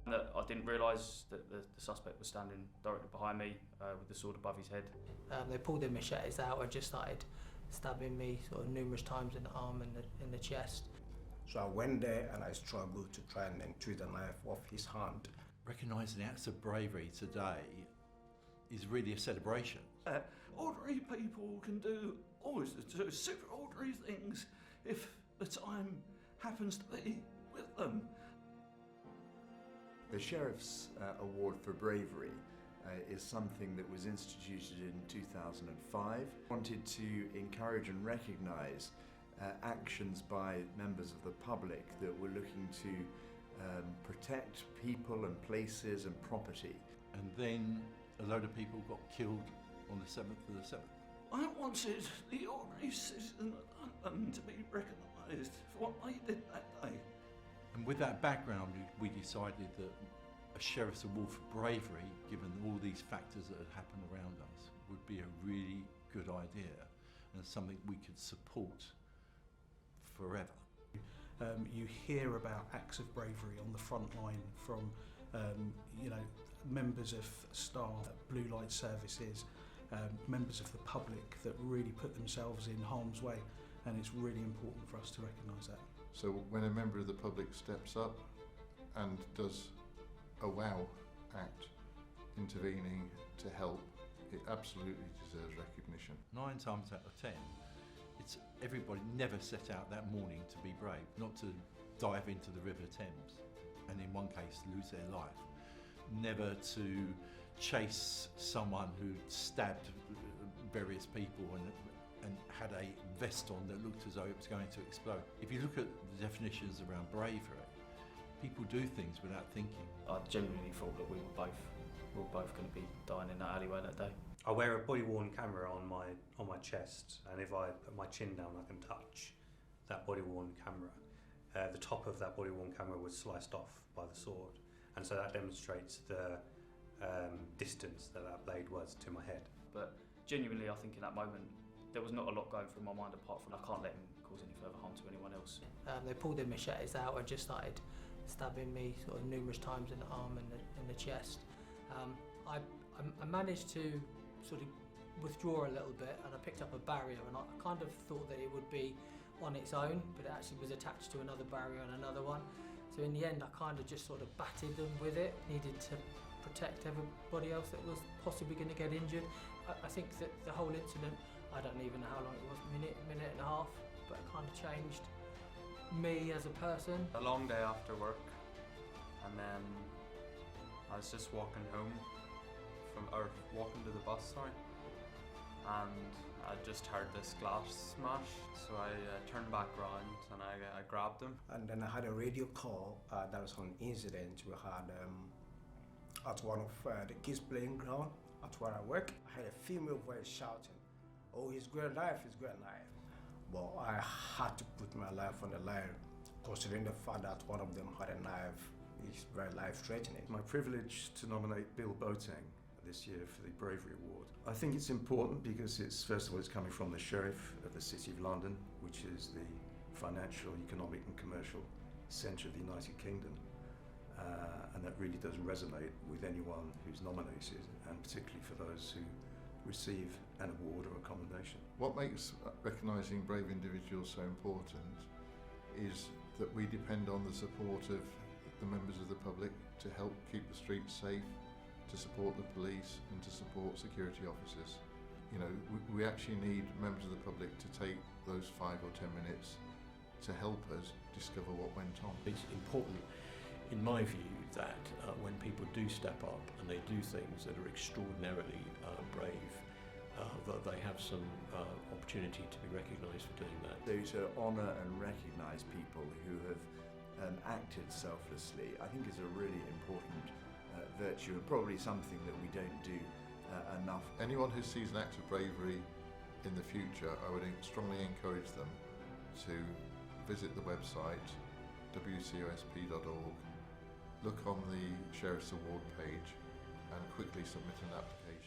I didn't realise that the suspect was standing directly behind me with the sword above his head. They pulled their machetes out and just started stabbing me sort of numerous times in the arm and in the chest. So I went there and I struggled to try and then twist the knife off his hand. Recognising acts of bravery today is really a celebration. Ordinary people can do super ordinary things if the time happens to be with them. The Sheriff's Award for Bravery is something that was instituted in 2005. Wanted to encourage and recognise actions by members of the public that were looking to protect people and places and property. And then a load of people got killed on the 7th of the 7th. I wanted the ordinary citizen of London to be recognised for what they did that day. And with that background, we decided that a Sheriff's Award for Bravery, given all these factors that had happened around us, would be a really good idea and something we could support forever. You hear about acts of bravery on the front line from members of staff, blue light services, members of the public that really put themselves in harm's way, and it's really important for us to recognise that. So when a member of the public steps up and does a wow act, intervening to help, it absolutely deserves recognition. 9 times out of 10, everybody never set out that morning to be brave, not to dive into the River Thames and in one case lose their life, never to chase someone who stabbed various people and had a vest on that looked as though it was going to explode. If you look at the definitions around bravery, people do things without thinking. I genuinely thought that we were both going to be dying in that alleyway that day. I wear a body-worn camera on my chest, and if I put my chin down I can touch that body-worn camera. The top of that body-worn camera was sliced off by the sword, and so that demonstrates the distance that blade was to my head. But genuinely I think in that moment there was not a lot going through my mind apart from I can't let him cause any further harm to anyone else. They pulled their machetes out and just started stabbing me sort of numerous times in the arm and in the chest. I managed to sort of withdraw a little bit, and I picked up a barrier, and I kind of thought that it would be on its own, but it actually was attached to another barrier and another one. So in the end I kind of just sort of batted them with it. Needed to protect everybody else that was possibly going to get injured. I think that the whole incident, I don't even know how long it was, minute and a half, but it kind of changed me as a person. A long day after work, and then I was just walking home walking to the bus, and I just heard this glass smash, so I turned back round and I grabbed him. And then I had a radio call that was an incident we had at one of the kids' playing ground at where I work. I had a female voice shouting, "Oh, he's got a knife, he's got a knife." Well, I had to put my life on the line, considering the fact that one of them had a knife. It's very life-threatening. My privilege to nominate Bill Boateng this year for the Bravery Award. I think it's important because first of all, it's coming from the Sheriff of the City of London, which is the financial, economic and commercial centre of the United Kingdom. And that really does resonate with anyone who's nominated, and particularly for those who receive an award or a commendation. What makes recognising brave individuals so important is that we depend on the support of the members of the public to help keep the streets safe, to support the police and to support security officers. You know, we actually need members of the public to take those 5 or 10 minutes to help us discover what went on. It's important, in my view, that when people do step up and they do things that are extraordinarily brave, that they have some opportunity to be recognised for doing that. So to honour and recognise people who have acted selflessly, I think is a really important virtue, and probably something that we don't do enough. Anyone who sees an act of bravery in the future, I would strongly encourage them to visit the website wcosp.org, look on the Sheriff's Award page and quickly submit an application.